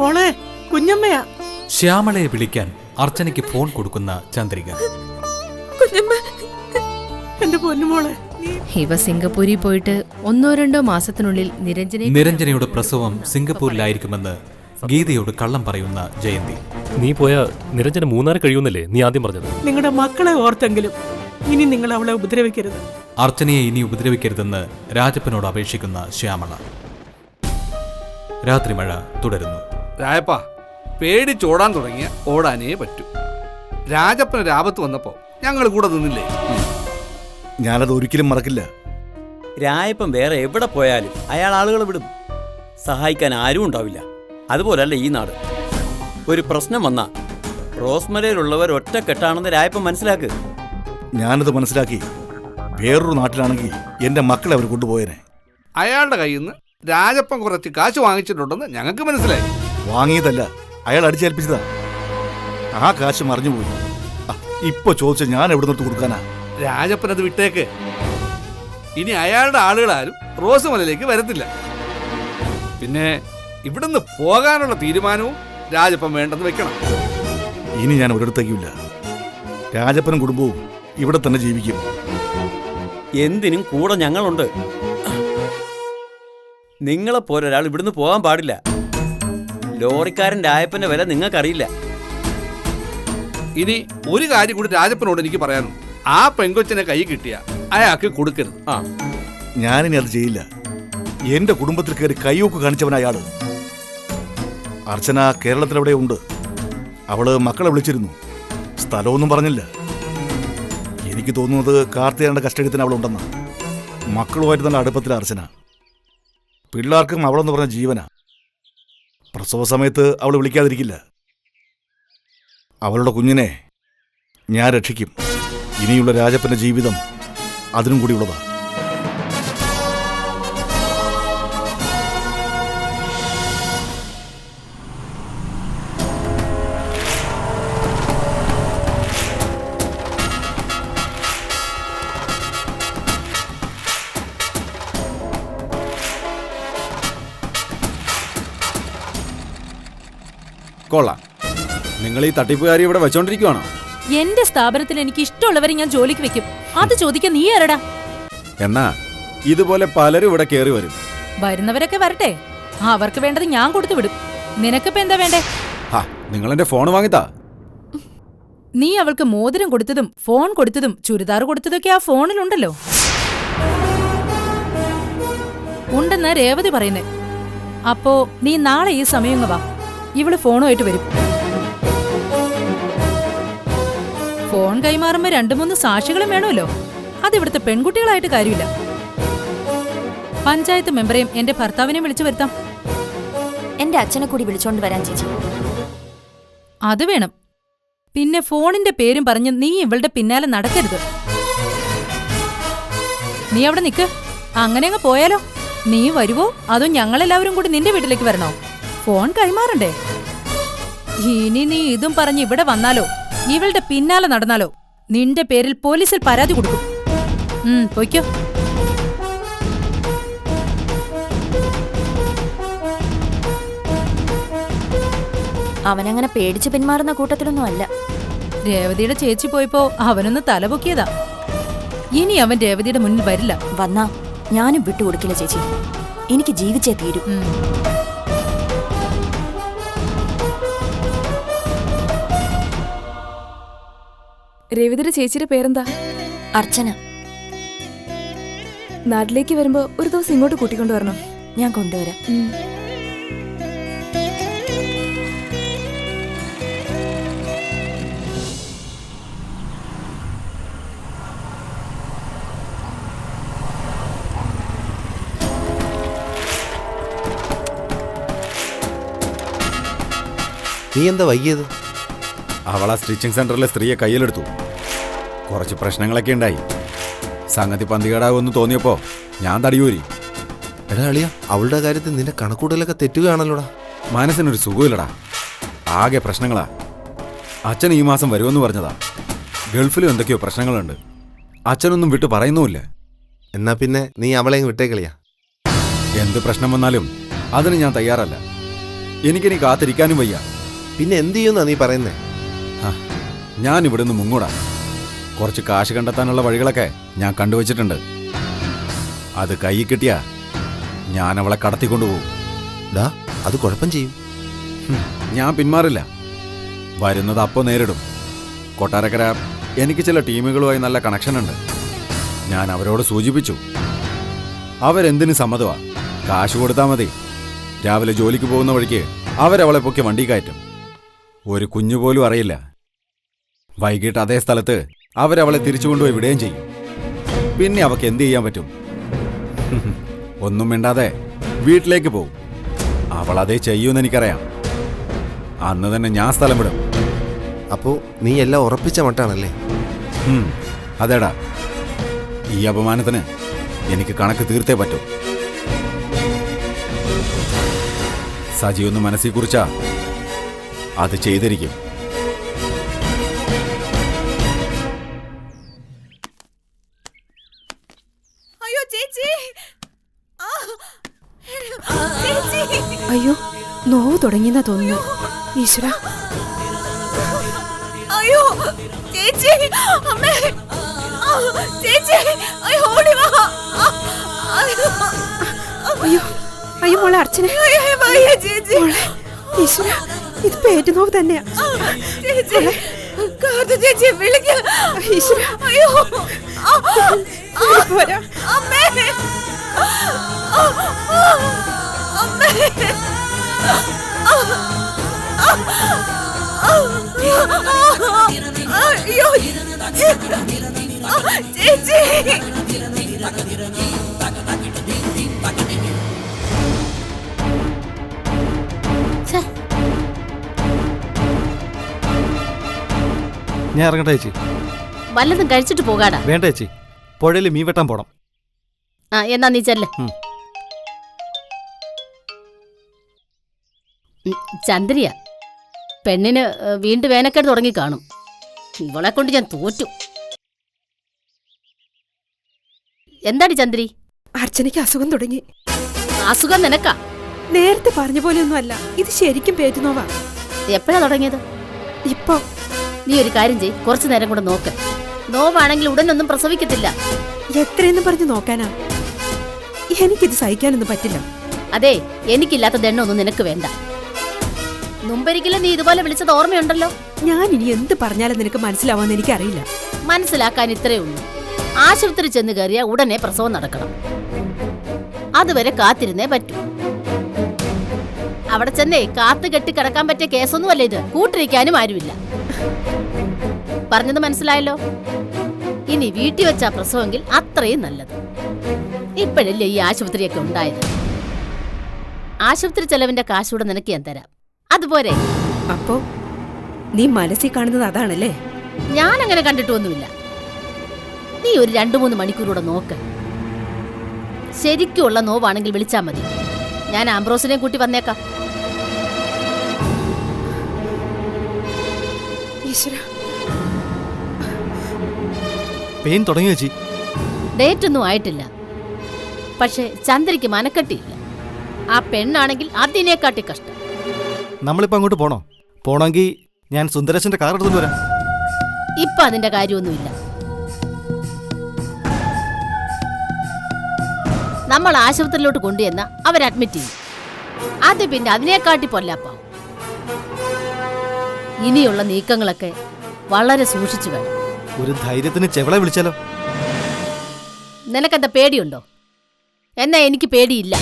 മോളെ, കുഞ്ഞമ്മയാ. ശ്യാമളയെ വിളിക്കാൻ അർച്ചനയ്ക്ക് ഫോൺ കൊടുക്കുന്ന ചന്ദ്രിക. കുഞ്ഞമ്മ, എന്റെ പൊന്നുമോളെ. ഇവ സിംഗപ്പൂരിൽ പോയിട്ട് 1-2 മാസത്തിനുള്ളിൽ നിരഞ്ജനയുടെ പ്രസവം സിംഗപ്പൂരിലായിരിക്കുമെന്ന് ഗീതയോട് കള്ളം പറയുന്ന ജയന്തി. നീ പോയ നിരഞ്ജന 3 കഴിയുന്നല്ലേ നീ ആദ്യം പറഞ്ഞത്? നിങ്ങളുടെ മക്കളെ ഓർത്തെങ്കിലും ഇനി നിങ്ങൾ അവളെ ഉപദ്രവിക്കരുത്. അർച്ചനയെ ഇനി ഉപദ്രവിക്കരുതെന്ന് രാജപ്പനോട് അപേക്ഷിക്കുന്ന ശ്യാമള. രാത്രി മഴ തുടരുന്നു. രായപ്പ, പേടിച്ചോടാൻ തുടങ്ങിയ ഓടാനേ പറ്റൂ. രാജപ്പന് രാപത്ത് വന്നപ്പോ ഞങ്ങൾ കൂടെ നിന്നില്ലേ? ഞാനത് ഒരിക്കലും മറക്കില്ല. രായപ്പൻ വേറെ എവിടെ പോയാലും അയാൾ ആളുകളെ വിടും. സഹായിക്കാൻ ആരും ഉണ്ടാവില്ല. അതുപോലല്ല ഈ നാട്. ഒരു പ്രശ്നം വന്നാ റോസ്മലയിലുള്ളവർ ഒറ്റക്കെട്ടാണെന്ന് രായപ്പൻ മനസ്സിലാക്ക്. ഞാനത് മനസ്സിലാക്കി. വേറൊരു നാട്ടിലാണെങ്കിൽ എൻ്റെ മക്കളെ അവർ കൊണ്ടുപോയേനെ. അയാളുടെ കയ്യിൽ നിന്ന് രാജപ്പൻ കുറച്ച് കാശ് വാങ്ങിച്ചിട്ടുണ്ടെന്ന് ഞങ്ങൾക്ക് മനസ്സിലായി. വാങ്ങിയതല്ല, അയാൾ അടിച്ചേൽപ്പിച്ചതാ. ആ കാശ് മറിഞ്ഞുപോയി. ഇപ്പൊ ചോദിച്ച ഞാൻ എവിടെ നിർത്തി കൊടുക്കാനാ? രാജപ്പൻ അത് വിട്ടേക്ക്. ഇനി അയാളുടെ ആളുകളാരും റോസ്മലയിലേക്ക് വരത്തില്ല. പിന്നെ ഇവിടുന്ന് പോകാനുള്ള തീരുമാനവും രാജപ്പൻ വേണ്ടെന്ന് വെക്കണം. ഇനി ഞാൻ ഒരിടത്തേക്കുമില്ല. രാജപ്പനും കുടുംബവും ഇവിടെ തന്നെ ജീവിക്കും. എന്തിനും കൂടെ ഞങ്ങളുണ്ട്. നിങ്ങളെപ്പോലെ ഒരാൾ ഇവിടുന്ന് പോകാൻ പാടില്ല. ലോറിക്കാരൻ രായപ്പന്റെ വില നിങ്ങൾക്കറിയില്ല. ഇനി ഒരു കാര്യം കൂടി രാജപ്പനോട് എനിക്ക് പറയാനുണ്ട്. ആ പെങ്കൊച്ചിനെ കൈ കിട്ടിയ അയാൾക്ക് കൊടുക്കരുത്. ഞാനിനി അത് ചെയ്യില്ല. എന്റെ കുടുംബത്തിൽ കയറി കൈയൊക്കെ കാണിച്ചവൻ അയാള്. അർച്ചന കേരളത്തിലെവിടെ ഉണ്ട്. അവള് മക്കളെ വിളിച്ചിരുന്നു. സ്ഥലമൊന്നും പറഞ്ഞില്ല. എനിക്ക് തോന്നുന്നത് കാർത്തികയുടെ കസ്റ്റഡിയത്തിന് അവളുണ്ടെന്ന്. മക്കളുമായിട്ട് നല്ല അടുപ്പത്തില അർച്ചന. പിള്ളേർക്കും അവളെന്ന് പറഞ്ഞ ജീവനാ. പ്രസവ സമയത്ത് അവൾ വിളിക്കാതിരിക്കില്ല. അവളുടെ കുഞ്ഞിനെ ഞാൻ രക്ഷിക്കും. ഇനിയുള്ള രാജപ്പന്റെ ജീവിതം അതിനും കൂടി ഉള്ളതാ. കൊള്ളാം. നിങ്ങൾ ഈ തട്ടിപ്പുകാരി ഇവിടെ വെച്ചോണ്ടിരിക്കുവാണോ? എന്റെ സ്ഥാപനത്തിൽ എനിക്ക് ഇഷ്ടമുള്ളവരെ ഞാൻ ജോലിക്ക് വെക്കും. അത് ചോദിക്കാൻ നീ ആരടാ? എന്നാ ഇതുപോലെ പലരും ഇവിടെ കേറി വരും. വരുന്നവരൊക്കെ വരട്ടെ. അവർക്ക് വേണ്ടത് ഞാൻ കൊടുത്തു വിടും. നിനക്കിപ്പോ എന്താ വേണ്ടേ? നിങ്ങൾ എന്റെ ഫോൺ വാങ്ങിത്താ. നീ അവൾക്ക് മോതിരം കൊടുത്തതും ഫോൺ കൊടുത്തതും ചുരിദാർ കൊടുത്തതൊക്കെ ആ ഫോണിലുണ്ടല്ലോ. ഉണ്ടെന്ന് രേവതി പറയുന്നേ. അപ്പോ നീ നാളെ ഈ സമയം വാ. ഇവള് ഫോണുമായിട്ട് വരും. ഫോൺ കൈമാറുമ്പോ 2-3 സാക്ഷികളും വേണമല്ലോ. അതിവിടുത്തെ പെൺകുട്ടികളായിട്ട് കാര്യമില്ല. പഞ്ചായത്ത് മെമ്പറേയും എന്റെ ഭർത്താവിനെ വിളിച്ചു വരുത്താം. എന്റെ അച്ഛനെ കൂടി വിളിച്ചോണ്ട് വരാൻ ചേച്ചി. അത് വേണം. പിന്നെ ഫോണിന്റെ പേരും പറഞ്ഞ് നീ ഇവളുടെ പിന്നാലെ നടക്കരുത്. നീ അവിടെ നിക്ക്. അങ്ങനെ അങ്ങ് പോയാലോ? നീ വരുവോ അതോ ഞങ്ങളെല്ലാവരും കൂടി നിന്റെ വീട്ടിലേക്ക് വരണോ? ഫോൺ കൈമാറണ്ടേ? ഇനി നീ ഇതും പറഞ്ഞ് ഇവിടെ വന്നാലോ ഇവളുടെ പിന്നാലെ നടന്നാലോ നിന്റെ പേരിൽ പോലീസിൽ പരാതി കൊടുക്കും. പൊയ്ക്കോ. അവനങ്ങനെ പേടിച്ച് പിന്മാറുന്ന കൂട്ടത്തിലൊന്നും അല്ല. രേവതിയുടെ ചേച്ചി പോയപ്പോ അവനൊന്ന് തലപൊക്കിയതാ. ഇനി അവൻ രേവതിയുടെ മുന്നിൽ വരില്ല. വന്നാ ഞാനും വിട്ടുകൊടുക്കില്ല ചേച്ചി. എനിക്ക് ജീവിച്ചേ തീരൂ. രേവതിയുടെ ചേച്ചിയുടെ പേരെന്താ? അർച്ചന. നാട്ടിലേക്ക് വരുമ്പോ ഒരു ദിവസം ഇങ്ങോട്ട് കൂട്ടിക്കൊണ്ടുവരണം. ഞാൻ കൊണ്ടുവരാം. നീ എന്താ വൈകിയത്? അവളാ സ്റ്റിച്ചിങ് സെന്ററിലെ സ്ത്രീയെ കയ്യിലെടുത്തു. കുറച്ച് പ്രശ്നങ്ങളൊക്കെ ഉണ്ടായി. സംഗതി പന്തികേടാകുമെന്ന് തോന്നിയപ്പോ ഞാൻ തടിയൂരി. എടാ അളിയ, അവളുടെ കാര്യത്തിൽ നിന്റെ കണക്കൂടലൊക്കെ തെറ്റുകയാണല്ലോടാ. മനസ്സിനൊരു സുഖമില്ലടാ. ആകെ പ്രശ്നങ്ങളാ. അച്ഛൻ ഈ മാസം വരുമെന്ന് പറഞ്ഞതാ. ഗൾഫിലും എന്തൊക്കെയോ പ്രശ്നങ്ങളുണ്ട്. അച്ഛനൊന്നും വിട്ടു പറയുന്നുമില്ല. എന്നാ പിന്നെ നീ അവളെ വിട്ടേക്കളിയാ. എന്ത് പ്രശ്നം വന്നാലും അതിന് ഞാൻ തയ്യാറല്ല. എനിക്കിനി കാത്തിരിക്കാനും വയ്യ. പിന്നെ എന്ത് ചെയ്യുമെന്നാ നീ പറയുന്നേ? ഞാൻ ഇവിടുന്ന് മുങ്ങൂടാ. കുറച്ച് കാശ് കണ്ടെത്താനുള്ള വഴികളൊക്കെ ഞാൻ കണ്ടുവച്ചിട്ടുണ്ട്. അത് കൈ കിട്ടിയാ ഞാൻ അവളെ കടത്തിക്കൊണ്ടുപോകും. ഡാ, അത് കുഴപ്പം ചെയ്യും. ഞാൻ പിന്മാറില്ല. വരുന്നത് അപ്പോൾ നേരിടും. കൊട്ടാരക്കര എനിക്ക് ചില ടീമുകളുമായി നല്ല കണക്ഷൻ ഉണ്ട്. ഞാൻ അവരോട് സൂചിപ്പിച്ചു. അവരെന്തിന് സമ്മതമാ. കാശ് കൊടുത്താൽ മതി. രാവിലെ ജോലിക്ക് പോകുന്ന വഴിക്ക് അവരവളെ പൊക്കി വണ്ടി കയറ്റും. ഒരു കുഞ്ഞു പോലും അറിയില്ല. വൈകിട്ട് അതേ സ്ഥലത്ത് അവരവളെ തിരിച്ചു കൊണ്ടുപോയി വിടുകയും ചെയ്യും. പിന്നെ അവൾക്ക് എന്ത് ചെയ്യാൻ പറ്റും? ഒന്നും മിണ്ടാതെ വീട്ടിലേക്ക് പോകും. അവൾ അതേ ചെയ്യൂന്ന് എനിക്കറിയാം. അന്ന് തന്നെ ഞാൻ സ്ഥലം വിടും. അപ്പോ നീ എല്ലാം ഉറപ്പിച്ച മട്ടാണല്ലേ? അതേടാ, ഈ അപമാനത്തിന് എനിക്ക് കണക്ക് തീർത്തേ പറ്റൂ. സജി ഒന്ന് മനസ്സിൽ കുറിച്ചാ അത് ചെയ്തിരിക്കും. അയ്യോ, നോവ് തുടങ്ങിയെന്നാ തോന്നുന്നു. ഈശ്വര, അയ്യോ ചേച്ചി, അമ്മേ, ചേച്ചി, അയ്യോ ഓടി വാ. അയ്യോ അയ്യോ മോളെ അർച്ചന, ചേച്ചി, ഈശ്വര, ഇത് പേറ്റുനോവ് തന്നെയാ. ചേച്ചി വിളിക്ക. ഈശ്വര, അയ്യോ പോരാ. അമ്മേ, അമ്മേ, അയ്യോ ചേച്ചി. ഞാൻ ഇറങ്ങട്ടെ ചേച്ചി? വല്ലതും കഴിച്ചിട്ട് പോകാടാ. വേണ്ട ചേച്ചി, പുഴയിൽ മീൻ വെട്ടാൻ പോണം. എന്നാ നീ ചെല്ല്. ചന്ദ്രിയ, പെണ്ണിന് വീണ്ടും വേനക്കേട് തുടങ്ങി കാണും. ഇവളെ കൊണ്ട് ഞാൻ തോറ്റു. എന്താടി ചന്ദ്രി? അർച്ചനയ്ക്ക് അസുഖം തുടങ്ങി. അസുഖം നിനക്കാ? നേരത്തെ പറഞ്ഞ പോലെയൊന്നും അല്ല, ഇത് ശരിക്കും പേറ്റുനോവാ. എപ്പോഴാ തുടങ്ങിയത്? ഇപ്പൊ. നീ ഒരു കാര്യം ചെയ്യ്, കുറച്ചു നേരം കൂടെ നോക്ക്. നോവാണെങ്കിൽ ഉടനൊന്നും പ്രസവിക്കത്തില്ല. എത്രയെന്ന് പറഞ്ഞു നോക്കാനാ? എനിക്കിത് സഹിക്കാനൊന്നും പറ്റില്ല. അതെ, എനിക്കില്ലാത്ത ദണ്ണൊന്നും നിനക്ക് വേണ്ട. മുമ്പൊരിക്കലും നീ ഇതുപോലെ വിളിച്ചത് ഓർമ്മയുണ്ടല്ലോ. ഞാൻ ഇനി എന്ത് പറഞ്ഞാലും നിനക്ക് മനസ്സിലാവാന്ന് എനിക്കറിയില്ല. മനസ്സിലാക്കാൻ ഇത്രയേ ഉള്ളൂ. ആശുപത്രി ചെന്ന് കയറിയ ഉടനെ പ്രസവം നടക്കണം. അതുവരെ കാത്തിരുന്നേ പറ്റൂ. അവിടെ ചെന്നേ കാത്തു കെട്ടി കിടക്കാൻ പറ്റിയ കേസൊന്നുമല്ല ഇത്. കൂട്ടിരിക്കാനും ആരുമില്ല. പറഞ്ഞത് മനസ്സിലായല്ലോ. ഇനി വീട്ടിൽ വെച്ചാ പ്രസവമെങ്കിൽ അത്രയും നല്ലത്. ഇപ്പോഴല്ലേ ഈ ആശുപത്രിയൊക്കെ ഉണ്ടായത്. ആശുപത്രി ചെലവിന്റെ കാശൂടെ നിനക്ക് ഞാൻ തരാം. അതുപോലെ. അപ്പോ നീ മനസ്സിൽ കാണുന്നത് അതാണല്ലേ? ഞാൻ അങ്ങനെ കണ്ടിട്ടൊന്നുമില്ല. നീ ഒരു 2-3 മണിക്കൂറൂടെ നോക്ക്. ശരിക്കുള്ള നോവാണെങ്കിൽ വിളിച്ചാ മതി. ഞാൻ ആംബ്രോസിനെ കൂട്ടി വന്നേക്കാം. പെയിൻ തുടങ്ങി ചേച്ചി? ഡേറ്റ് ഒന്നും ആയിട്ടില്ല. പക്ഷെ ചന്ദ്രയ്ക്ക് മനക്കെട്ടിയില്ല. ആ പെണ്ണാണെങ്കിൽ അതിനെക്കാട്ടി കഷ്ടം. നമ്മളിപ്പോ അങ്ങോട്ട് പോണോ? പോണെങ്കിൽ ഞാൻ സുന്ദരേശന്റെ കാർ എടുത്തു വരാം. ഇപ്പൊ അതിന്റെ കാര്യമൊന്നുമില്ല. നമ്മൾ ആശുപത്രിയിലോട്ട് കൊണ്ടുവന്ന അവർ അഡ്മിറ്റ് ചെയ്യും. അത് പിന്നെ അതിനെക്കാട്ടി പൊല്ലാപ്പാവും. ഇനിയുള്ള നീക്കങ്ങളൊക്കെ വളരെ സൂക്ഷിച്ചു വേണം. ഒരു ധൈര്യത്തിന് ചെവളെ വിളിച്ചാലോ? നിനക്കെന്താ പേടിയുണ്ടോ? എന്നാ എനിക്ക് പേടിയില്ല.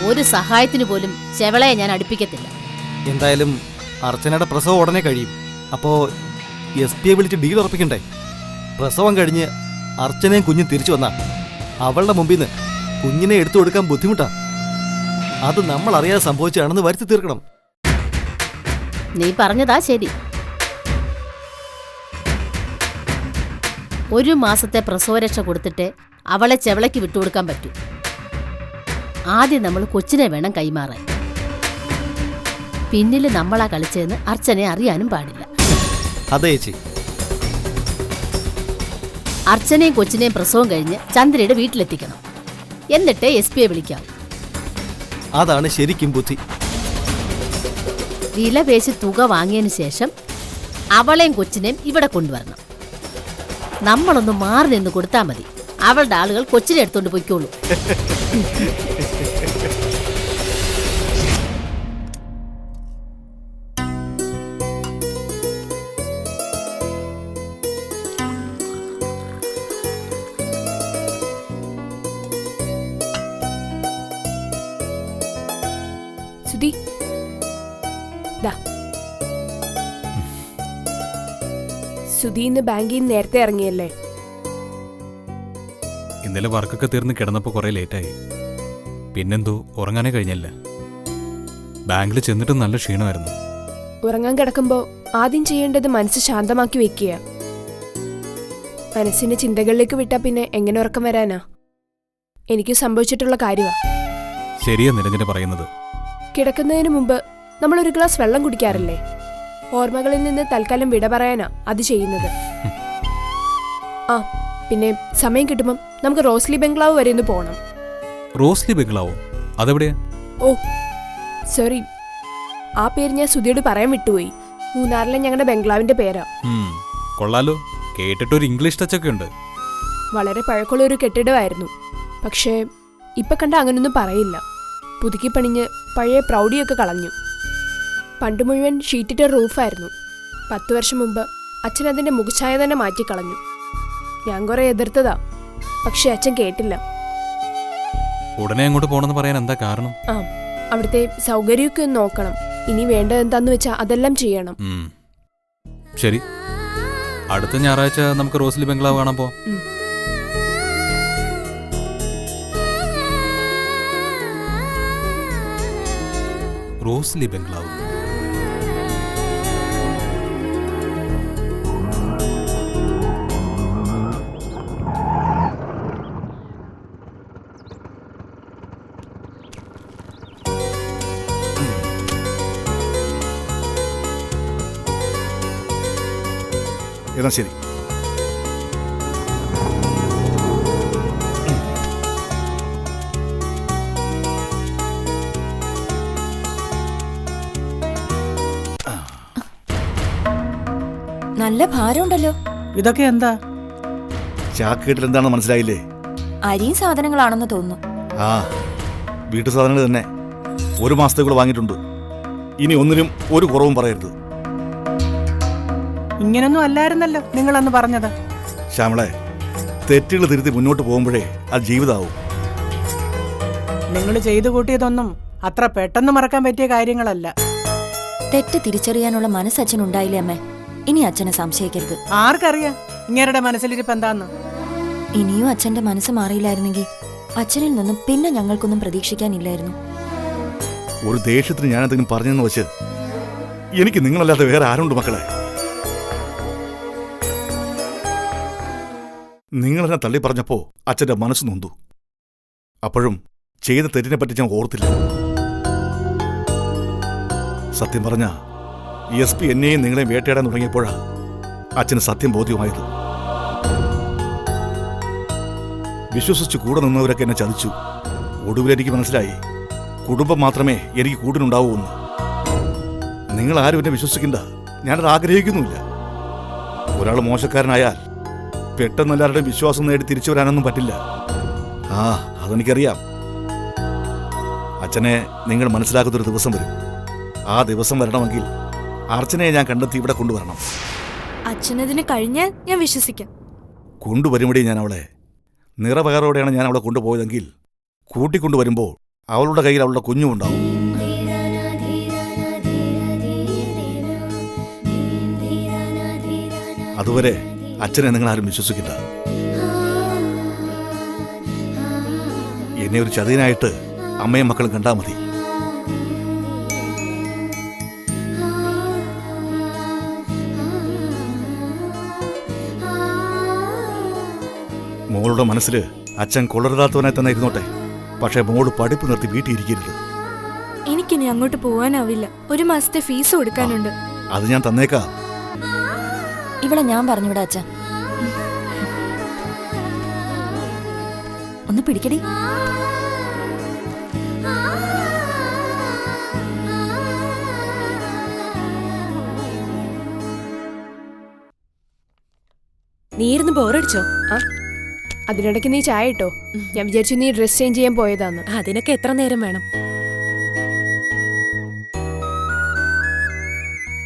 ഒരു സഹായത്തിന് പോലും ചെവളയെ ഞാൻ അടുപ്പിക്കത്തില്ല. എന്തായാലും അർച്ചനയുടെ പ്രസവം ഉടനെ കഴിയും. അപ്പോ SP വിളിച്ച് ഡീൽ ഉറപ്പിക്കണ്ടേ? പ്രസവം കഴിഞ്ഞ് അർച്ചനയും കുഞ്ഞും തിരിച്ചു വന്നാ അവളുടെ മുമ്പിൽ നിന്ന് കുഞ്ഞിനെ എടുത്തു കൊടുക്കാൻ ബുദ്ധിമുട്ടാ. അത് നമ്മൾ അറിയാതെ സംഭവിച്ചാണെന്ന് വരുത്തി തീർക്കണം. നീ പറഞ്ഞതാ ശരി. 1 മാസത്തെ പ്രസവരക്ഷ കൊടുത്തിട്ട് അവളെ ചെവളയ്ക്ക് വിട്ടുകൊടുക്കാൻ പറ്റൂ. ആദ്യം നമ്മൾ കൊച്ചിനെ വേണം കൈമാറാൻ. പിന്നിൽ നമ്മളാ കളിച്ചതെന്ന് അർച്ചനെ അറിയാനും പാടില്ല. അതെ ചേച്ചി. അർച്ചനയും കൊച്ചിനെയും പ്രസവം കഴിഞ്ഞ് ചന്ദ്രയുടെ വീട്ടിലെത്തിക്കണം. എന്നിട്ട് SP വിളിക്കാം. അതാണ് ശരിക്കും ബുദ്ധി. വില പേശി തുക വാങ്ങിയതിന് ശേഷം അവളെയും കൊച്ചിനെയും ഇവിടെ കൊണ്ടുവരണം. നമ്മളൊന്ന് മാറി നിന്ന് കൊടുത്താൽ മതി. അവളുടെ ആളുകൾ കൊച്ചിനെ എടുത്തോണ്ട് പൊയ്ക്കോളൂ. സുധി, സുധി ഇന്ന് ബാങ്കിൽ നിന്ന് നേരത്തെ ഇറങ്ങിയല്ലേ? ഇന്നലെ വർക്കൊക്കെ തീർന്ന് കിടന്നപ്പോൾ കുറേ ലേറ്റായി. പിന്നെന്തോ ഉറങ്ങാനേ കഴിഞ്ഞില്ല. ബാങ്കിൽ ചെന്നിട്ട് നല്ല ക്ഷീണമായിരുന്നു. ഉറങ്ങാൻ കിടക്കുമ്പോൾ ആദ്യം ചെയ്യേണ്ടത് മനസ്സ് ശാന്തമാക്കി വെക്കുക. മനസ്സിന്റെ ചിന്തകളിലേക്ക് വിട്ടാ പിന്നെ എങ്ങനെ ഉറക്കം വരാനാ? എനിക്ക് സംഭവിച്ചിട്ടുള്ള കാര്യമാ. ശരിയാ നിരഞ്ജന പറയുന്നത്. കിടക്കുന്നതിന് മുമ്പ് നമ്മൾ ഒരു ഗ്ലാസ് വെള്ളം കുടിക്കാറില്ലേ? ഓർമ്മകളിൽ നിന്ന് തൽക്കാലം വിട പറയാനാ അത് ചെയ്യുന്നത്. ആ പിന്നെ സമയം കിട്ടുമ്പം നമുക്ക് റോസ്ലി ബംഗ്ലാവ് വരെ ഒന്ന് പോകണം. റോസ്ലി ബംഗ്ലാവോ? അതെവിടെയാ? ഓ സോറി, ആ പേര് ഞാൻ സുധിയോട് പറയാൻ വിട്ടുപോയി. മൂന്നാറിലെ ഞങ്ങളുടെ ബംഗ്ലാവിന്റെ പേരാ. കൊള്ളാലോ, കേട്ടിട്ടൊരു ഇംഗ്ലീഷ് ടച്ചൊക്കെ ഉണ്ട്. വളരെ പഴക്കമുള്ള ഒരു കെട്ടിടമായിരുന്നു. പക്ഷേ ഇപ്പൊ കണ്ട അങ്ങനൊന്നും പറയില്ല. പുതുക്കി പണിഞ്ഞ് പഴയ പ്രൗഢിയൊക്കെ കളഞ്ഞു. പണ്ട് മുഴുവൻ ഷീറ്റിട്ട റൂഫായിരുന്നു. 10 വർഷം മുമ്പ് അച്ഛൻ അതിന്റെ മുഖഛായ തന്നെ മാറ്റിക്കളഞ്ഞു. ഞാൻ കുറെ എതിർത്തതാ, പക്ഷെ അച്ഛൻ കേട്ടില്ല. ഉടനെ അങ്ങോട്ട് പോണെന്ന് പറയാൻ എന്താ കാരണം? ആ അവിടുത്തെ സൗകര്യമൊക്കെ ഒന്ന് നോക്കണം. ഇനി വേണ്ടത് എന്താന്ന് വെച്ചാ അതെല്ലാം ചെയ്യണം. ശരി, അടുത്ത ഞായറാഴ്ച നമുക്ക് റോസ്ലി ബംഗ്ലാവ് കാണാൻ പോ. റോസ്ലി ബംഗ്ലാവ്. എന്നാ ശരി. നല്ല ഭാരമുണ്ടല്ലോ. ഇതൊക്കെ എന്താ? ചാക്കേട്ടിൽ എന്താണെന്ന് മനസ്സിലായില്ലേ? അരിയും സാധനങ്ങളാണെന്ന് തോന്നുന്നു. ആ വീട്ടു സാധനങ്ങൾ തന്നെ. 1 മാസത്തേക്കുള്ള വാങ്ങിയിട്ടുണ്ട്. ഇനി ഒന്നിനും ഒരു കുറവും പറയരുത്. ഇങ്ങനൊന്നും അല്ലായിരുന്നല്ലോ നിങ്ങളന്ന് പറഞ്ഞത്. ശ്യാമളെ, തെറ്റുകൾ തിരുത്തി മുന്നോട്ട് പോകുമ്പോഴേ അത് ജീവിതമാവും. നിങ്ങൾ ചെയ്തു കൂട്ടിയതൊന്നും അത്ര പെട്ടെന്ന് മറക്കാൻ പറ്റിയ കാര്യങ്ങളല്ല. തെറ്റ് തിരിച്ചറിയാനുള്ള മനസ്സ് അച്ഛനുണ്ടായില്ലേ അമ്മേ? ഇനി അച്ഛനെ സംശയിക്കരുത്. ആർക്കറിയാം ഇങ്ങേരുടെ മനസ്സിലിരിപ്പ് എന്താന്ന്? ഇനിയും അച്ഛന്റെ മനസ്സ് മാറിയില്ലായിരുന്നെങ്കിൽ അച്ഛനിൽ നിന്നും പിന്നെ ഞങ്ങൾക്കൊന്നും പ്രതീക്ഷിക്കാനില്ലായിരുന്നു. ഒരു ദേഷ്യത്തിന് ഞാൻ എന്തെങ്കിലും പറഞ്ഞെന്ന് വെച്ച് എനിക്ക് നിങ്ങളല്ലാതെ വേറെ ആരുണ്ട് മക്കളെ? നിങ്ങളെന്നെ തള്ളി പറഞ്ഞപ്പോ അച്ഛന്റെ മനസ്സ് നൊന്തു. അപ്പോഴും ചെയ്ത തെറ്റിനെ പറ്റി ഞാൻ ഓർത്തില്ല. സത്യം പറഞ്ഞ SP എന്നെയും നിങ്ങളെയും വേട്ടയാടാൻ തുടങ്ങിയപ്പോഴാ അച്ഛന് സത്യം ബോധ്യമായത്. വിശ്വസിച്ച് കൂടെ നിന്നവരൊക്കെ എന്നെ ചതിച്ചു. ഒടുവിലെനിക്ക് മനസ്സിലായി, കുടുംബം മാത്രമേ എനിക്ക് കൂട്ടിനുണ്ടാവൂ എന്ന്. നിങ്ങൾ ആരും എന്നെ വിശ്വസിക്കണ്ട, ഞാനത് ആഗ്രഹിക്കുന്നുമില്ല. ഒരാൾ മോശക്കാരനായാൽ പെട്ടെന്ന് എല്ലാവരുടെയും വിശ്വാസം നേടി തിരിച്ചു വരാനൊന്നും പറ്റില്ല. ആ അതെനിക്കറിയാം. അച്ഛനെ നിങ്ങൾ മനസ്സിലാക്കുന്നൊരു ദിവസം വരും. ആ ദിവസം വരണമെങ്കിൽ അർച്ചനയെ ഞാൻ കണ്ടെത്തി ഇവിടെ കൊണ്ടുവരണം. അച്ഛനതിന് കഴിഞ്ഞാൽ ഞാൻ വിശ്വസിക്കാം. കൊണ്ടുവരുമ്പടി ഞാൻ അവളെ നിറപകരോടെയാണ് ഞാൻ അവളെ കൊണ്ടുപോയതെങ്കിൽ കൂട്ടിക്കൊണ്ടുവരുമ്പോൾ അവളുടെ കയ്യിൽ അവളുടെ കുഞ്ഞുമുണ്ടാവും. അതുവരെ അച്ഛനെ നിങ്ങളാരും വിശ്വസിക്കില്ല. എന്നെ ഒരു ചതിയനായിട്ട് അമ്മയും മക്കളും കണ്ടാൽ മതി. മോളുടെ മനസ്സിൽ അച്ഛൻ കൊള്ളരുതാത്തവനായി തന്നെ ഇരുന്നോട്ടെ. പക്ഷെ മോള് പഠിപ്പ് നിർത്തി വീട്ടിൽ ഇരിക്കരുത്. എനിക്കിനി അങ്ങോട്ട് പോവാനാവില്ല. 1 മാസത്തെ ഫീസ് കൊടുക്കാനുണ്ട്. അത് ഞാൻ തന്നേക്കാം. ഇവിടെ ഞാൻ പറഞ്ഞുവിടാ അച്ഛാ. ഒന്ന് പിടിക്കടി. നീ ഇരുന്ന് ബോറടിച്ചോ? ആ അതിനിടയ്ക്ക് നീ ചായ ഇട്ടോ? ഞാൻ വിചാരിച്ചു നീ ഡ്രസ് ചേഞ്ച് ചെയ്യാൻ പോയതാന്ന്. അതിനൊക്കെ എത്ര നേരം വേണം?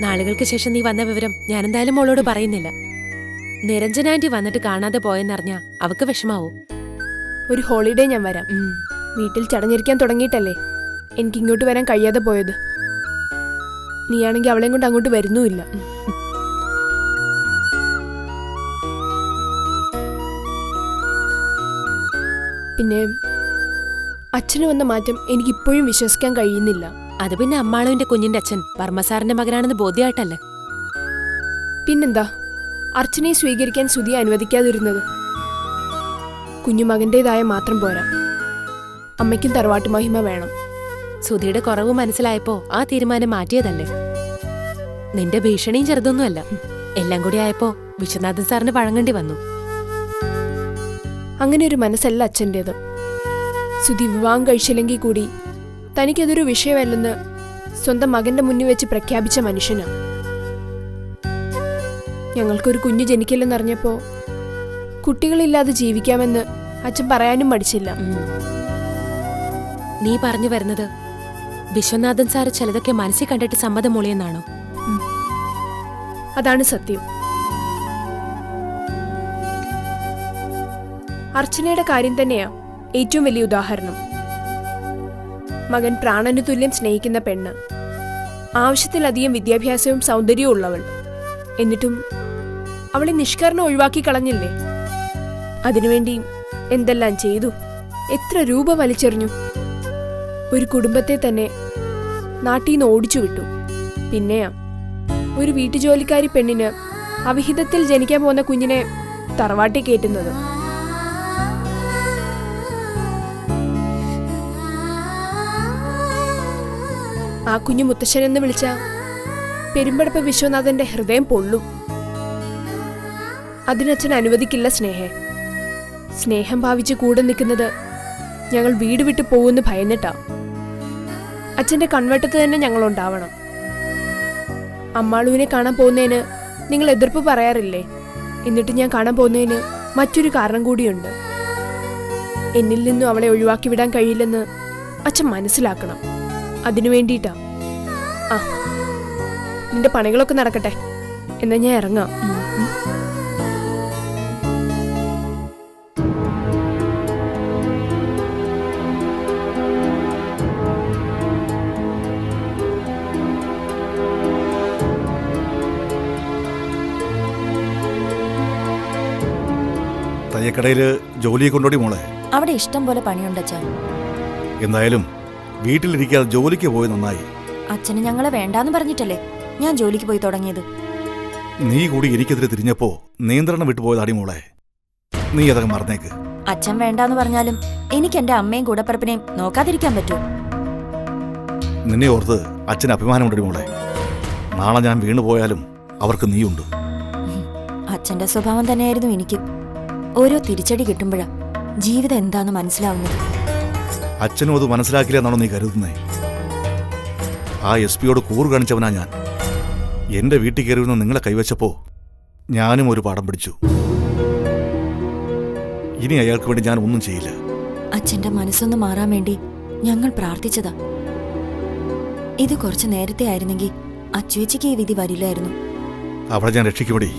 നാളുകൾക്ക് ശേഷം നീ വന്ന വിവരം ഞാൻ എന്തായാലും മോളോട് പറയുന്നില്ല. നിരഞ്ജന ആന്റി വന്നിട്ട് കാണാതെ പോയെന്നറിഞ്ഞാ അവക്ക് വിഷമാവും. ഒരു ഹോളിഡേ ഞാൻ വരാം. വീട്ടിൽ ചടഞ്ഞിരിക്കാൻ തുടങ്ങിയിട്ടല്ലേ എനിക്ക് ഇങ്ങോട്ട് വരാൻ കഴിയാതെ പോയത്. നീയാണെങ്കിൽ അവളെയും കൊണ്ട് അങ്ങോട്ട് വരുന്നുമില്ല. പിന്നെ അച്ഛന് വന്ന മാറ്റം എനിക്കിപ്പോഴും വിശ്വസിക്കാൻ കഴിയുന്നില്ല. അത് പിന്നെ അമ്മാളുവിന്റെ കുഞ്ഞിന്റെ അച്ഛൻ വർമ്മസാറിന്റെ മകനാണെന്ന് ബോധ്യമായിട്ടല്ലേ? പിന്നെന്താ അർച്ചനയെ സ്വീകരിക്കാൻ സുധിയെ അനുവദിക്കാതിരുന്നത്? കുഞ്ഞുമകന്റേതായ മാത്രം പോരാ, അമ്മയ്ക്കും തറവാട്ട് മഹിമ വേണം. സുധിയുടെ കുറവ് മനസ്സിലായപ്പോ ആ തീരുമാനം മാറ്റിയതല്ലേ? നിന്റെ ഭീഷണിയും ചെറുതൊന്നുമല്ല. എല്ലാം കൂടി ആയപ്പോ വിശ്വനാഥൻ സാറിന് വഴങ്ങേണ്ടി വന്നു. അങ്ങനെ ഒരു മനസ്സല്ല അച്ഛൻ്റേത്. സുധി വിവാഹം കഴിച്ചില്ലെങ്കിൽ കൂടി തനിക്കതൊരു വിഷയമല്ലെന്ന് സ്വന്തം മകന്റെ മുന്നിൽ വെച്ച് പ്രഖ്യാപിച്ച മനുഷ്യനാ. ഞങ്ങൾക്കൊരു കുഞ്ഞു ജനിക്കില്ലെന്നറിഞ്ഞപ്പോ കുട്ടികളില്ലാതെ ജീവിക്കാമെന്ന് അച്ഛൻ പറയാനും മടിച്ചില്ല. നീ പറഞ്ഞു വരുന്നത് വിശ്വനാഥൻ സാറ് ചിലതൊക്കെ മനസ്സിൽ കണ്ടിട്ട് സമ്മതം മൂളിയെന്നാണോ? അതാണ് സത്യം. അർച്ചനയുടെ കാര്യം തന്നെയാ ഏറ്റവും വലിയ ഉദാഹരണം. മകൻ പ്രാണനു തുല്യം സ്നേഹിക്കുന്ന പെണ്ണ്, ആവശ്യത്തിലധികം വിദ്യാഭ്യാസവും സൗന്ദര്യവും ഉള്ളവൾ. എന്നിട്ടും അവളെ നിഷ്കരണം ഒഴിവാക്കി കളഞ്ഞില്ലേ? അതിനുവേണ്ടി എന്തെല്ലാം ചെയ്തു, എത്ര രൂപ വലിച്ചെറിഞ്ഞു. ഒരു കുടുംബത്തെ തന്നെ നാട്ടിൽ നിന്ന് ഓടിച്ചു വിട്ടു. പിന്നെയാ ഒരു വീട്ടുജോലിക്കാരി പെണ്ണിന് അവിഹിതത്തിൽ ജനിക്കാൻ പോകുന്ന കുഞ്ഞിനെ തറവാട്ടി കയറ്റുന്നത്. ആ കുഞ്ഞു മുത്തശ്ശനെന്ന് വിളിച്ച പെരുമ്പടപ്പ് വിശ്വനാഥന്റെ ഹൃദയം പൊള്ളും. അതിനച്ഛൻ അനുവദിക്കില്ല സ്നേഹേ. സ്നേഹം ഭാവിച്ച് കൂടെ നിൽക്കുന്നത് ഞങ്ങൾ വീട് വിട്ടു പോകുമെന്ന് ഭയന്നിട്ടാ. അച്ഛന്റെ കൺവെട്ടത്ത് തന്നെ ഞങ്ങൾ ഉണ്ടാവണം. അമ്മാളുവിനെ കാണാൻ പോകുന്നതിന് നിങ്ങൾ എതിർപ്പ് പറയാറില്ലേ? എന്നിട്ട് ഞാൻ കാണാൻ പോകുന്നതിന് മറ്റൊരു കാരണം കൂടിയുണ്ട്. എന്നിൽ നിന്നും അവളെ ഒഴിവാക്കി വിടാൻ കഴിയില്ലെന്ന് അച്ഛൻ മനസ്സിലാക്കണം. അതിനു വേണ്ടിയിട്ടാ. ആ നിന്റെ പണികളൊക്കെ നടക്കട്ടെ, എന്നാ ഞാൻ ഇറങ്ങാം. തയ്യക്കടയില് ജോലിയെ കൊണ്ടോടി മോളെ. അവിടെ ഇഷ്ടം പോലെ പണിയുണ്ടച്ചാ. എന്തായാലും വീട്ടിലിരിക്കാതെ ജോലിക്ക് പോയി നന്നായി. അച്ഛന് ഞങ്ങളെ വേണ്ടാന്ന് പറഞ്ഞിട്ടല്ലേ ഞാൻ ജോലിക്ക് പോയി തുടങ്ങിയത്. നീ കൂടി എനിക്കെതിരെ തിരിഞ്ഞപ്പോ നിയന്ത്രണം വിട്ടുപോയതാടി മോളെ. നീ അതൊക്കെ മറന്നേക്ക്. അച്ഛൻ വേണ്ടാന്ന് പറഞ്ഞാലും എനിക്ക് എന്റെ അമ്മയും കൂടപ്പറപ്പിനെയും നോക്കാതിരിക്കാൻ പറ്റൂ? നിന്നെ ഓർത്ത് അച്ഛന് അഭിമാനമുണ്ടടി മോളെ. നാളെ ഞാൻ വീണുപോയാലും അവർക്ക് നീയുണ്ട്. അച്ഛന്റെ സ്വഭാവം തന്നെയായിരുന്നു എനിക്ക്. ഓരോ തിരിച്ചടി കിട്ടുമ്പോഴാ ജീവിതം എന്താന്ന് മനസ്സിലാവുന്നത്. അച്ഛനും അത് മനസ്സിലാക്കില്ല എന്നാണോ നീ കരുതുന്നേ? ആ SP കൂറ് കാണിച്ചവനാ ഞാൻ. എന്റെ വീട്ടിൽ കയറി വന്ന് നിങ്ങളെ കൈവച്ചപ്പോ ഞാനും ഒരു പാഠം പിടിച്ചു. ഇനി അയാൾക്ക് വേണ്ടി ഞാൻ ഒന്നും ചെയ്യില്ല. അച്ഛന്റെ മനസ്സൊന്ന് മാറാൻ വേണ്ടി ഞങ്ങൾ പ്രാർത്ഥിച്ചതാ. ഇത് കുറച്ച് നേരത്തെ ആയിരുന്നെങ്കിൽ അച്ചുവേച്ചിക്ക് ഈ വിധി വരില്ലായിരുന്നു. അവളെ ഞാൻ രക്ഷിക്കുമടി.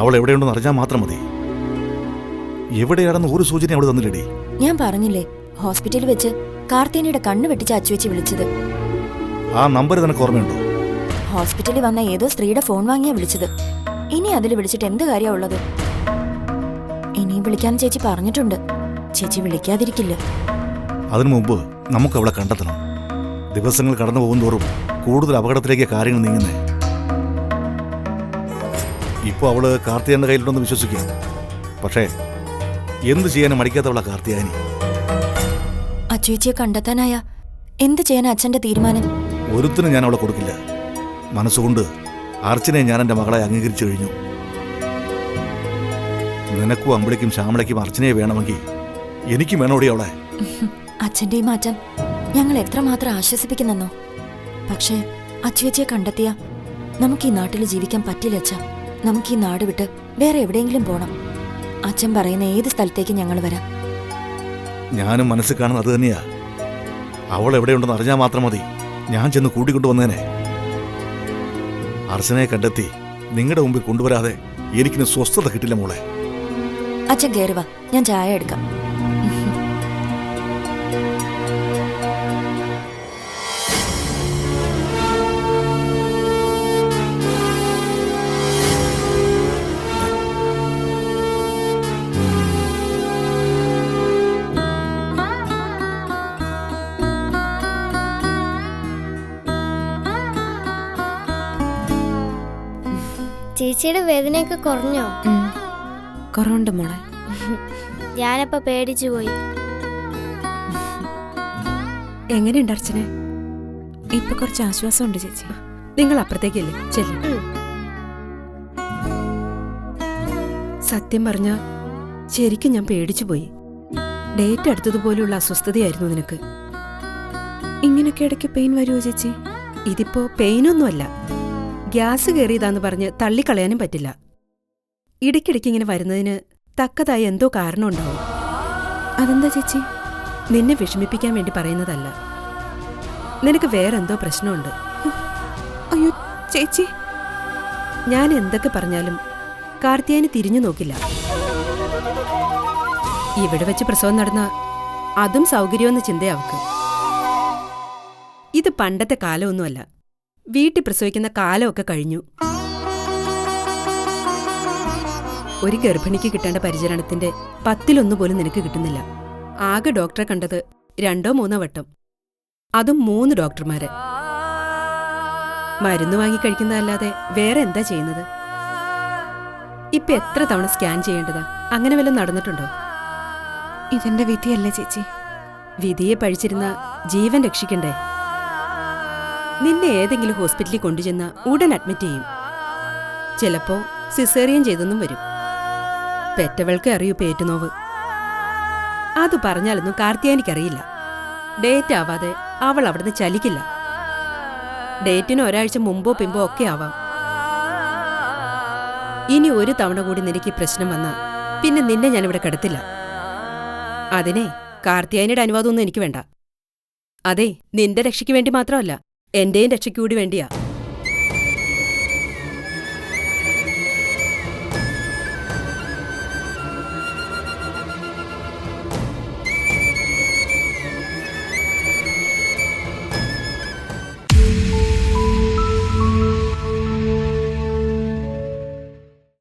അവൾ എവിടെയുണ്ടെന്ന് അറിഞ്ഞാൽ മാത്രം മതി. എവിടെയാണെന്ന് ഒരു സൂചന അവൾ തന്നില്ലടി. ഞാൻ പറഞ്ഞില്ലേ, ഹോസ്പിറ്റലിൽ വെച്ച് കാർത്തേനയുടെ കണ്ണ് വെട്ടിച്ച് അച്ചുവേച്ചി വിളിച്ചത്. ആ നമ്പർ നിനക്ക് ഓർമ്മയുണ്ടോ? ഹോസ്പിറ്റലിൽ വന്ന ഏതോ സ്ത്രീയുടെ ഫോൺ വാങ്ങിയാ വിളിച്ചത്. ഇനി അതിൽ വിളിച്ചിട്ട് എന്ത് കാര്യമാ ഉള്ളത്? ഇനിയും വിളിക്കാന്ന് ചേച്ചി പറഞ്ഞിട്ടുണ്ട്. ചേച്ചി വിളിക്കാതിരിക്കില്ല. അതിനു മുമ്പ് നമുക്ക് അവളെ കണ്ടെത്തണം. ദിവസങ്ങൾ കടന്നു പോകുന്തോറും കൂടുതൽ അപകടത്തിലേക്ക് കാര്യങ്ങൾ നീങ്ങുന്നേ. ഇപ്പൊ അവള് കാർത്തിയാന്റെ കയ്യിലുണ്ടെന്ന് വിശ്വസിക്കുക. പക്ഷേ എന്ത് ചെയ്യാനും മടിക്കാത്തവളാ കാർത്തിയാനി. അച്ചുവേച്ചിയെ കണ്ടെത്താനായ എന്ത് ചെയ്യാനാ അച്ഛന്റെ തീരുമാനം? ഒരുത്തിനും ഞാൻ അവളെ കൊടുക്കില്ല. മനസ്സുകൊണ്ട് അർച്ചനെ ഞാൻ എൻ്റെ മകളെ അംഗീകരിച്ചു കഴിഞ്ഞു. നിനക്കും അമ്പിളിക്കും ശ്യാമളയ്ക്കും അർച്ചനയെ വേണമെങ്കിൽ എനിക്കും വേണോടി അവളെ. അച്ഛന്റെ ഈ മാറ്റം ഞങ്ങൾ എത്രമാത്രം ആശ്വസിപ്പിക്കുന്നെന്നോ. പക്ഷേ അച്ചുവേച്ചിയെ കണ്ടെത്തിയ നമുക്ക് ഈ നാട്ടിൽ ജീവിക്കാൻ പറ്റില്ല അച്ഛാ. നമുക്ക് ഈ നാട് വിട്ട് വേറെ എവിടെയെങ്കിലും പോണം. അച്ഛൻ പറയുന്ന ഏത് സ്ഥലത്തേക്ക് ഞങ്ങൾ വരാം. ഞാനും മനസ്സിൽ കാണുന്നത് അത് തന്നെയാ. അവൾ എവിടെയുണ്ടെന്ന് അറിഞ്ഞാൽ മാത്രം മതി, ഞാൻ ചെന്ന് കൂട്ടിക്കൊണ്ടുവന്നേനെ. അർച്ചനയെ കണ്ടെത്തി നിങ്ങളുടെ മുമ്പിൽ കൊണ്ടുവരാതെ എനിക്കിന് സ്വസ്ഥത കിട്ടില്ല മോളെ. അച്ഛൻ കയറി വാ, ഞാൻ ചായ എടുക്കാം. ചേച്ചിയുടെ വേദനയൊക്കെ കുറഞ്ഞോ? കുറവുണ്ട് മോളെ. ഞാനപ്പോ പേടിച്ചു പോയി. എങ്ങനെയുണ്ട് അർച്ചന? ഇപ്പൊ കുറച്ച് ആശ്വാസമുണ്ട് ചേച്ചി. നിങ്ങൾ അപ്പുറത്തേക്കല്ലേ ചെല്ലും. സത്യം പറഞ്ഞ ശരിക്കും ഞാൻ പേടിച്ചു പോയി. ഡേറ്റ് അടുത്തതുപോലെയുള്ള അസ്വസ്ഥതയായിരുന്നു നിനക്ക്. ഇങ്ങനൊക്കെ ഇടയ്ക്ക് പെയിൻ വരുമോ ചേച്ചി? ഇതിപ്പോ പെയിനൊന്നുമല്ല, ഗ്യാസ് കയറിയതാന്ന് പറഞ്ഞ് തള്ളിക്കളയാനും പറ്റില്ല. ഇടയ്ക്കിടയ്ക്ക് ഇങ്ങനെ വരുന്നതിന് തക്കതായ എന്തോ കാരണമുണ്ടാവും. അതെന്താ ചേച്ചി? നിന്നെ വിഷമിപ്പിക്കാൻ വേണ്ടി പറയുന്നതല്ല. നിനക്ക് വേറെന്തോ പ്രശ്നമുണ്ട്. അയ്യോ ചേച്ചി, ഞാൻ എന്തൊക്കെ പറഞ്ഞാലും കാർത്തിയാനി തിരിഞ്ഞു നോക്കില്ല. ഇവിടെ വെച്ച് പ്രസവം നടന്ന അതും സൗകര്യമെന്ന ചിന്തയാവക്ക്. ഇത് പണ്ടത്തെ കാലമൊന്നുമല്ല, വീട്ടിൽ പ്രസവിക്കുന്ന കാലമൊക്കെ കഴിഞ്ഞു. ഒരു ഗർഭിണിക്ക് കിട്ടേണ്ട പരിചരണത്തിന്റെ 10-1 പോലും നിനക്ക് കിട്ടുന്നില്ല. ആകെ ഡോക്ടറെ കണ്ടത് 2-3 വട്ടം, അതും 3 ഡോക്ടർമാരെ. മരുന്ന് വാങ്ങി കഴിക്കുന്നതല്ലാതെ വേറെ എന്താ ചെയ്യുന്നത്? ഇപ്പൊ എത്ര തവണ സ്കാൻ ചെയ്യേണ്ടതാ? അങ്ങനെ വല്ലതും നടന്നിട്ടുണ്ടോ? ഇതെന്റെ വിധിയല്ലേ ചേച്ചി? വിധിയെ പഴിച്ചിരുന്ന ജീവൻ രക്ഷിക്കണ്ടേ? നിന്നെ ഏതെങ്കിലും ഹോസ്പിറ്റലിൽ കൊണ്ടുചെന്ന ഉടൻ അഡ്മിറ്റ് ചെയ്യും. ചിലപ്പോ സിസേറിയൻ ചെയ്തെന്നും വരും. പെറ്റവൾക്ക് അറിയൂ പേറ്റുനോവ്. അത് പറഞ്ഞാലൊന്നും കാർത്തിയാനിക്കറിയില്ല. ഡേറ്റ് ആവാതെ അവൾ അവിടുന്ന് ചലിക്കില്ല. ഡേറ്റിന് ഒരാഴ്ച മുമ്പോ പിമ്പോ ഒക്കെ ആവാം. ഇനി ഒരു തവണ കൂടി നിനക്ക് പ്രശ്നം വന്നാ പിന്നെ നിന്നെ ഞാനിവിടെ കിടത്തില്ല. അതിനെ കാർത്തിയാനിയുടെ അനുവാദമൊന്നും എനിക്ക് വേണ്ട. അതെ, നിന്റെ രക്ഷയ്ക്ക് വേണ്ടി മാത്രമല്ല, എന്റെയും രക്ഷയ്ക്ക് കൂടി വേണ്ടിയാ.